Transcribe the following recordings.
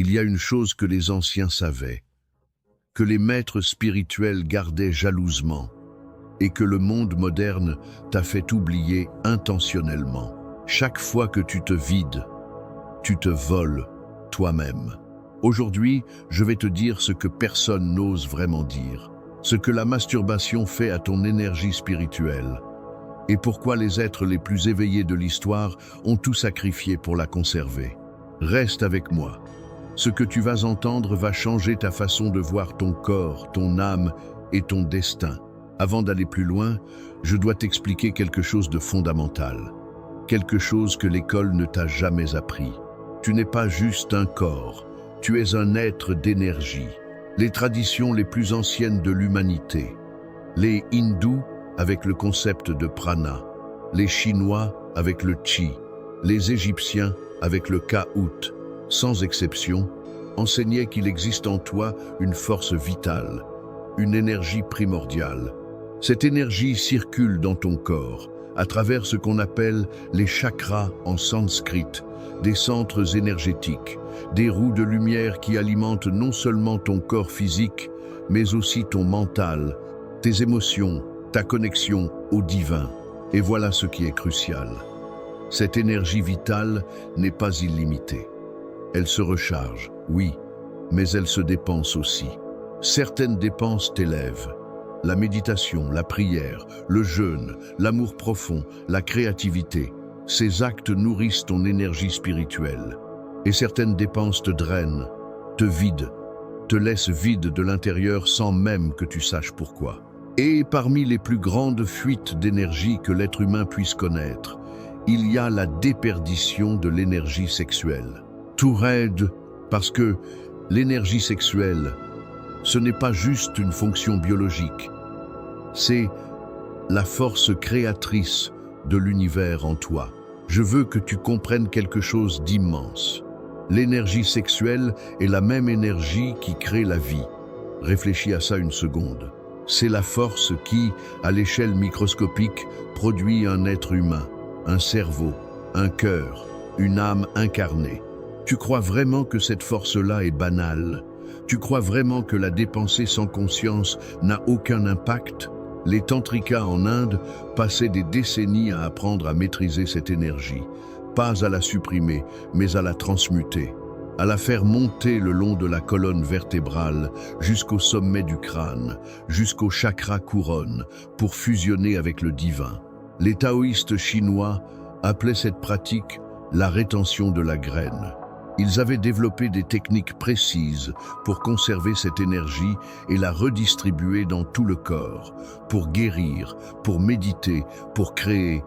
Il y a une chose que les anciens savaient, que les maîtres spirituels gardaient jalousement, et que le monde moderne t'a fait oublier intentionnellement. Chaque fois que tu te vides, tu te voles toi-même. Aujourd'hui, je vais te dire ce que personne n'ose vraiment dire, ce que la masturbation fait à ton énergie spirituelle, et pourquoi les êtres les plus éveillés de l'histoire ont tout sacrifié pour la conserver. Reste avec moi. Ce que tu vas entendre va changer ta façon de voir ton corps, ton âme et ton destin. Avant d'aller plus loin, je dois t'expliquer quelque chose de fondamental, quelque chose que l'école ne t'a jamais appris. Tu n'es pas juste un corps, tu es un être d'énergie. Les traditions les plus anciennes de l'humanité, les hindous avec le concept de prana, les chinois avec le chi, les égyptiens avec le kahoot, sans exception, enseignaient qu'il existe en toi une force vitale, une énergie primordiale. Cette énergie circule dans ton corps, à travers ce qu'on appelle les chakras en sanskrit, des centres énergétiques, des roues de lumière qui alimentent non seulement ton corps physique, mais aussi ton mental, tes émotions, ta connexion au divin. Et voilà ce qui est crucial. Cette énergie vitale n'est pas illimitée. Elle se recharge, oui, mais elle se dépense aussi. Certaines dépenses t'élèvent. La méditation, la prière, le jeûne, l'amour profond, la créativité, ces actes nourrissent ton énergie spirituelle. Et certaines dépenses te drainent, te vident, te laissent vide de l'intérieur sans même que tu saches pourquoi. Et parmi les plus grandes fuites d'énergie que l'être humain puisse connaître, il y a la déperdition de l'énergie sexuelle. Tout raide parce que l'énergie sexuelle, ce n'est pas juste une fonction biologique, c'est la force créatrice de l'univers en toi. Je veux que tu comprennes quelque chose d'immense. L'énergie sexuelle est la même énergie qui crée la vie. Réfléchis à ça une seconde. C'est la force qui, à l'échelle microscopique, produit un être humain, un cerveau, un cœur, une âme incarnée. Tu crois vraiment que cette force-là est banale? Tu crois vraiment que la dépenser sans conscience n'a aucun impact? Les tantrikas en Inde passaient des décennies à apprendre à maîtriser cette énergie, pas à la supprimer, mais à la transmuter, à la faire monter le long de la colonne vertébrale jusqu'au sommet du crâne, jusqu'au chakra couronne, pour fusionner avec le divin. Les taoïstes chinois appelaient cette pratique la rétention de la graine. Ils avaient développé des techniques précises pour conserver cette énergie et la redistribuer dans tout le corps, pour guérir, pour méditer, pour créer,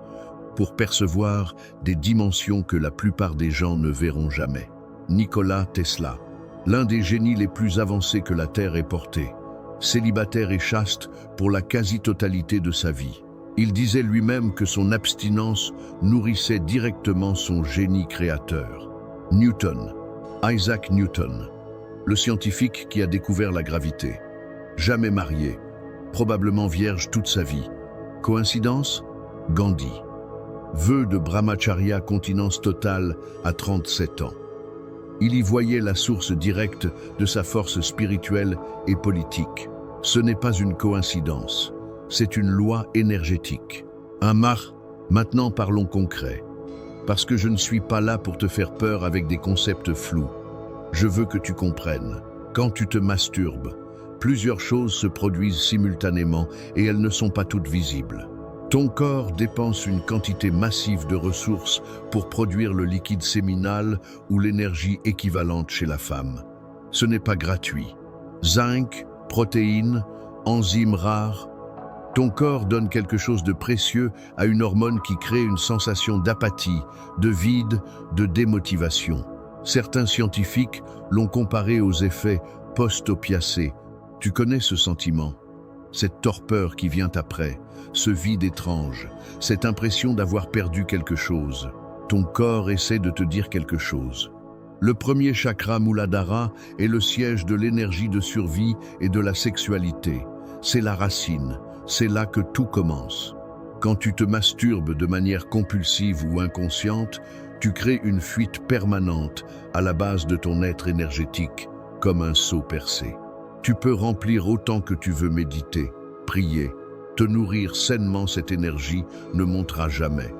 pour percevoir des dimensions que la plupart des gens ne verront jamais. Nikola Tesla, l'un des génies les plus avancés que la Terre ait porté, célibataire et chaste pour la quasi-totalité de sa vie. Il disait lui-même que son abstinence nourrissait directement son génie créateur. Newton, Isaac Newton, le scientifique qui a découvert la gravité. Jamais marié, probablement vierge toute sa vie. Coïncidence? Gandhi. Vœu de brahmacharya, continence totale à 37 ans. Il y voyait la source directe de sa force spirituelle et politique. Ce n'est pas une coïncidence, c'est une loi énergétique. Maintenant parlons concret. Parce que je ne suis pas là pour te faire peur avec des concepts flous. Je veux que tu comprennes. Quand tu te masturbes, plusieurs choses se produisent simultanément et elles ne sont pas toutes visibles. Ton corps dépense une quantité massive de ressources pour produire le liquide séminal ou l'énergie équivalente chez la femme. Ce n'est pas gratuit. Zinc, protéines, enzymes rares. Ton corps donne quelque chose de précieux à une hormone qui crée une sensation d'apathie, de vide, de démotivation. Certains scientifiques l'ont comparé aux effets post-opiacés. Tu connais ce sentiment? Cette torpeur qui vient après, ce vide étrange, cette impression d'avoir perdu quelque chose. Ton corps essaie de te dire quelque chose. Le premier chakra Muladhara est le siège de l'énergie de survie et de la sexualité. C'est la racine. C'est là que tout commence. Quand tu te masturbes de manière compulsive ou inconsciente, Tu crées une fuite permanente à la base de ton être énergétique, comme un seau percé. Tu peux remplir autant que tu veux méditer, prier, te nourrir sainement, cette énergie ne montera jamais.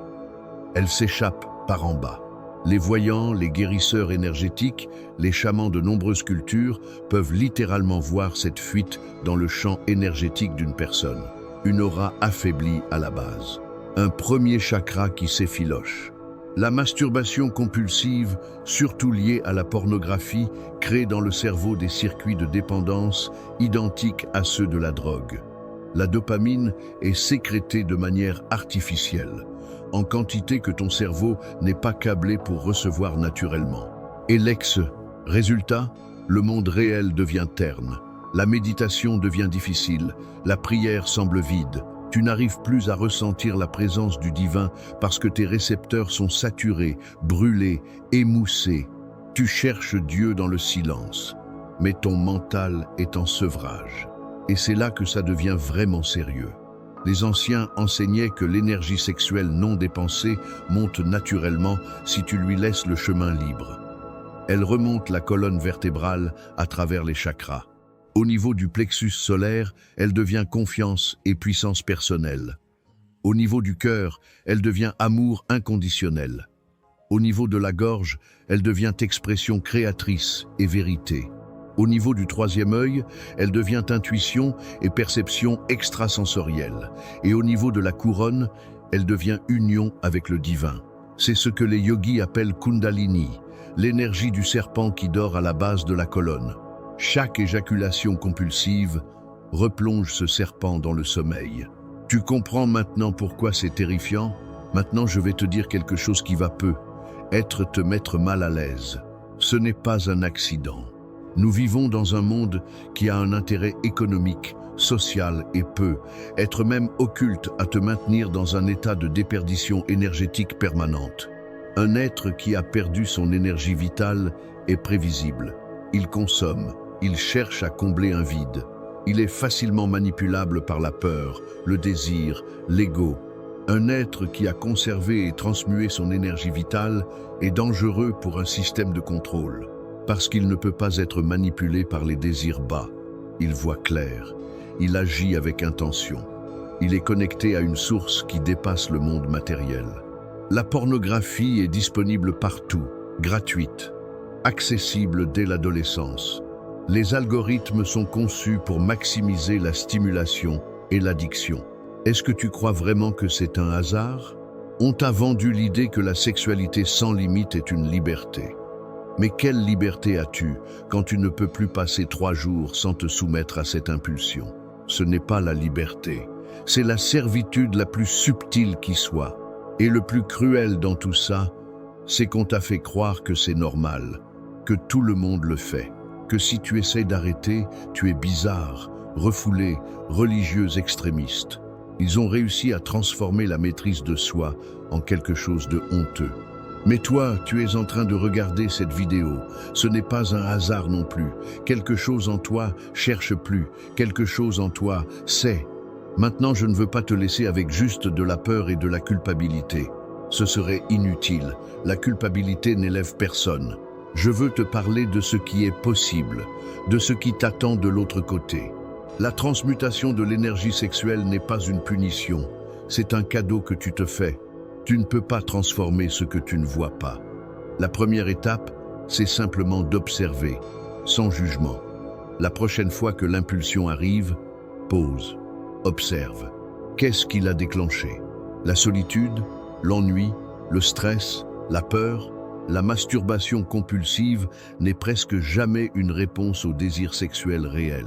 Elle s'échappe par en bas. Les voyants, les guérisseurs énergétiques, les chamans de nombreuses cultures peuvent littéralement voir cette fuite dans le champ énergétique d'une personne. Une aura affaiblie à la base. Un premier chakra qui s'effiloche. La masturbation compulsive, surtout liée à la pornographie, crée dans le cerveau des circuits de dépendance identiques à ceux de la drogue. La dopamine est sécrétée de manière artificielle, en quantité que ton cerveau n'est pas câblé pour recevoir naturellement. Et résultat, le monde réel devient terne. La méditation devient difficile, la prière semble vide. Tu n'arrives plus à ressentir la présence du divin parce que tes récepteurs sont saturés, brûlés, émoussés. Tu cherches Dieu dans le silence, mais ton mental est en sevrage. Et c'est là que ça devient vraiment sérieux. Les anciens enseignaient que l'énergie sexuelle non dépensée monte naturellement si tu lui laisses le chemin libre. Elle remonte la colonne vertébrale à travers les chakras. Au niveau du plexus solaire, elle devient confiance et puissance personnelle. Au niveau du cœur, elle devient amour inconditionnel. Au niveau de la gorge, elle devient expression créatrice et vérité. Au niveau du troisième œil, elle devient intuition et perception extrasensorielle. Et au niveau de la couronne, elle devient union avec le divin. C'est ce que les yogis appellent Kundalini, l'énergie du serpent qui dort à la base de la colonne. Chaque éjaculation compulsive replonge ce serpent dans le sommeil. Tu comprends maintenant pourquoi c'est terrifiant? Maintenant, je vais te dire quelque chose qui va te mettre mal à l'aise. Ce n'est pas un accident. Nous vivons dans un monde qui a un intérêt économique, social et être même occulte à te maintenir dans un état de déperdition énergétique permanente. Un être qui a perdu son énergie vitale est prévisible. Il consomme, il cherche à combler un vide. Il est facilement manipulable par la peur, le désir, l'ego. Un être qui a conservé et transmué son énergie vitale est dangereux pour un système de contrôle. Parce qu'il ne peut pas être manipulé par les désirs bas. Il voit clair, il agit avec intention. Il est connecté à une source qui dépasse le monde matériel. La pornographie est disponible partout, gratuite, accessible dès l'adolescence. Les algorithmes sont conçus pour maximiser la stimulation et l'addiction. Est-ce que tu crois vraiment que c'est un hasard? On t'a vendu l'idée que la sexualité sans limite est une liberté. Mais quelle liberté as-tu quand tu ne peux plus passer 3 jours sans te soumettre à cette impulsion? Ce n'est pas la liberté, c'est la servitude la plus subtile qui soit. Et le plus cruel dans tout ça, c'est qu'on t'a fait croire que c'est normal, que tout le monde le fait, que si tu essaies d'arrêter, tu es bizarre, refoulé, religieux extrémiste. Ils ont réussi à transformer la maîtrise de soi en quelque chose de honteux. Mais toi, tu es en train de regarder cette vidéo. Ce n'est pas un hasard non plus. Quelque chose en toi cherche plus. Quelque chose en toi sait. Maintenant, je ne veux pas te laisser avec juste de la peur et de la culpabilité. Ce serait inutile. La culpabilité n'élève personne. Je veux te parler de ce qui est possible, de ce qui t'attend de l'autre côté. La transmutation de l'énergie sexuelle n'est pas une punition. C'est un cadeau que tu te fais. Tu ne peux pas transformer ce que tu ne vois pas. La première étape, c'est simplement d'observer, sans jugement. La prochaine fois que l'impulsion arrive, pause, observe. Qu'est-ce qui l'a déclenché? La solitude, l'ennui, le stress, la peur? La masturbation compulsive n'est presque jamais une réponse au désir sexuel réel.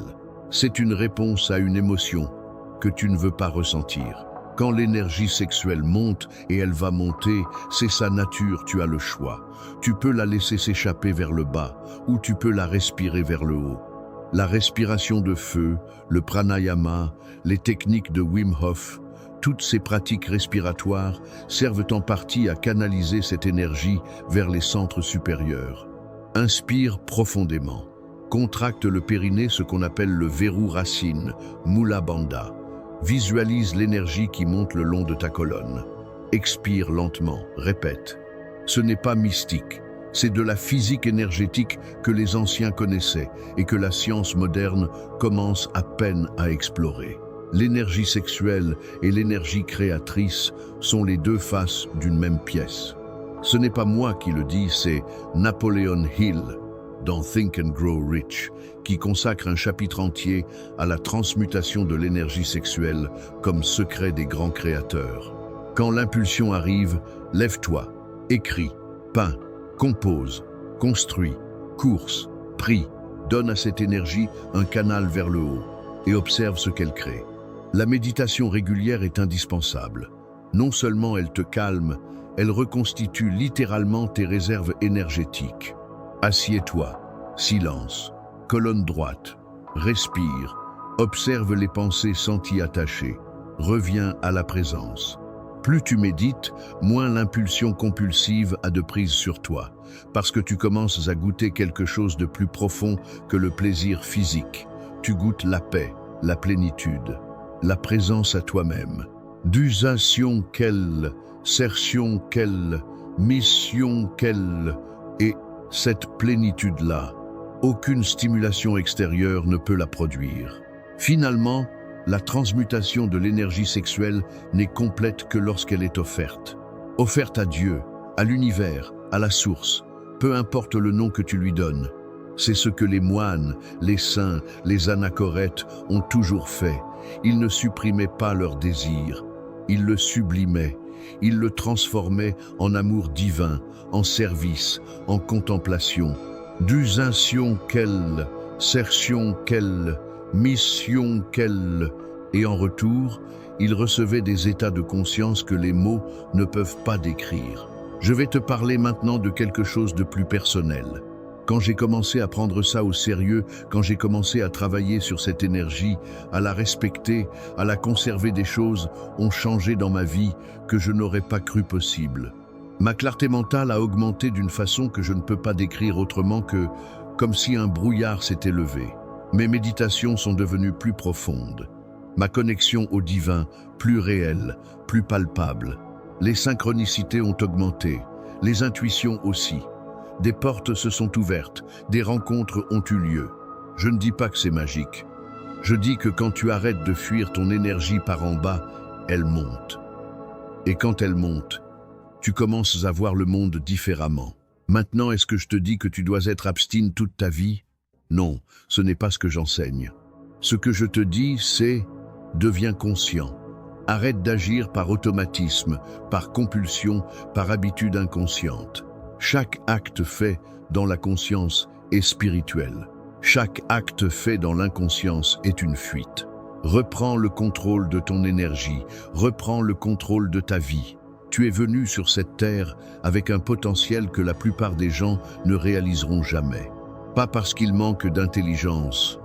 C'est une réponse à une émotion que tu ne veux pas ressentir. Quand l'énergie sexuelle monte, et elle va monter, c'est sa nature, tu as le choix. Tu peux la laisser s'échapper vers le bas, ou tu peux la respirer vers le haut. La respiration de feu, le pranayama, les techniques de Wim Hof, toutes ces pratiques respiratoires servent en partie à canaliser cette énergie vers les centres supérieurs. Inspire profondément. Contracte le périnée, ce qu'on appelle le verrou racine, Mula Bandha. Visualise l'énergie qui monte le long de ta colonne. Expire lentement, répète. Ce n'est pas mystique. C'est de la physique énergétique que les anciens connaissaient et que la science moderne commence à peine à explorer. L'énergie sexuelle et l'énergie créatrice sont les deux faces d'une même pièce. Ce n'est pas moi qui le dis, c'est Napoleon Hill, dans Think and Grow Rich, qui consacre un chapitre entier à la transmutation de l'énergie sexuelle comme secret des grands créateurs. Quand l'impulsion arrive, lève-toi, écris, peins, compose, construis, course, prie, donne à cette énergie un canal vers le haut et observe ce qu'elle crée. La méditation régulière est indispensable. Non seulement elle te calme, elle reconstitue littéralement tes réserves énergétiques. Assieds-toi, silence, colonne droite, respire, observe les pensées sans t'y attacher, reviens à la présence. Plus tu médites, moins l'impulsion compulsive a de prise sur toi, parce que tu commences à goûter quelque chose de plus profond que le plaisir physique. Tu goûtes la paix, la plénitude, la présence à toi-même. D'usation quelle, sertion quelle, mission quelle, et cette plénitude-là, aucune stimulation extérieure ne peut la produire. Finalement, la transmutation de l'énergie sexuelle n'est complète que lorsqu'elle est offerte. Offerte à Dieu, à l'univers, à la source, peu importe le nom que tu lui donnes. C'est ce que les moines, les saints, les anachorètes ont toujours fait. Ils ne supprimaient pas leur désir, ils le sublimaient, ils le transformaient en amour divin, en service, en contemplation. D'usation quelle, sertion quelle, mission quelle, et en retour, ils recevaient des états de conscience que les mots ne peuvent pas décrire. Je vais te parler maintenant de quelque chose de plus personnel. Quand j'ai commencé à prendre ça au sérieux, quand j'ai commencé à travailler sur cette énergie, à la respecter, à la conserver, des choses ont changé dans ma vie que je n'aurais pas cru possible. Ma clarté mentale a augmenté d'une façon que je ne peux pas décrire autrement que comme si un brouillard s'était levé. Mes méditations sont devenues plus profondes. Ma connexion au divin, plus réelle, plus palpable. Les synchronicités ont augmenté, les intuitions aussi. Des portes se sont ouvertes, des rencontres ont eu lieu. Je ne dis pas que c'est magique. Je dis que quand tu arrêtes de fuir ton énergie par en bas, elle monte. Et quand elle monte, tu commences à voir le monde différemment. Maintenant, est-ce que je te dis que tu dois être abstine toute ta vie? Non, ce n'est pas ce que j'enseigne. Ce que je te dis, c'est « deviens conscient ». Arrête d'agir par automatisme, par compulsion, par habitude inconsciente. Chaque acte fait dans la conscience est spirituel. Chaque acte fait dans l'inconscience est une fuite. Reprends le contrôle de ton énergie, reprends le contrôle de ta vie. Tu es venu sur cette terre avec un potentiel que la plupart des gens ne réaliseront jamais. Pas parce qu'ils manquent d'intelligence,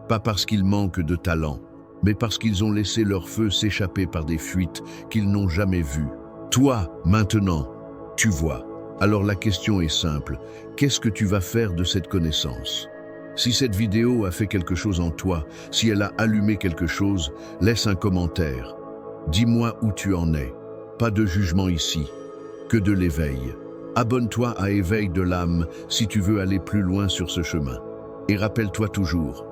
pas parce qu'ils manquent de talent, mais parce qu'ils ont laissé leur feu s'échapper par des fuites qu'ils n'ont jamais vues. Toi, maintenant, tu vois. Alors la question est simple, qu'est-ce que tu vas faire de cette connaissance? Si cette vidéo a fait quelque chose en toi, si elle a allumé quelque chose, laisse un commentaire. Dis-moi où tu en es. Pas de jugement ici, que de l'éveil. Abonne-toi à Éveil de l'âme si tu veux aller plus loin sur ce chemin. Et rappelle-toi toujours,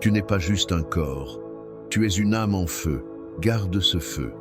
tu n'es pas juste un corps, tu es une âme en feu, garde ce feu.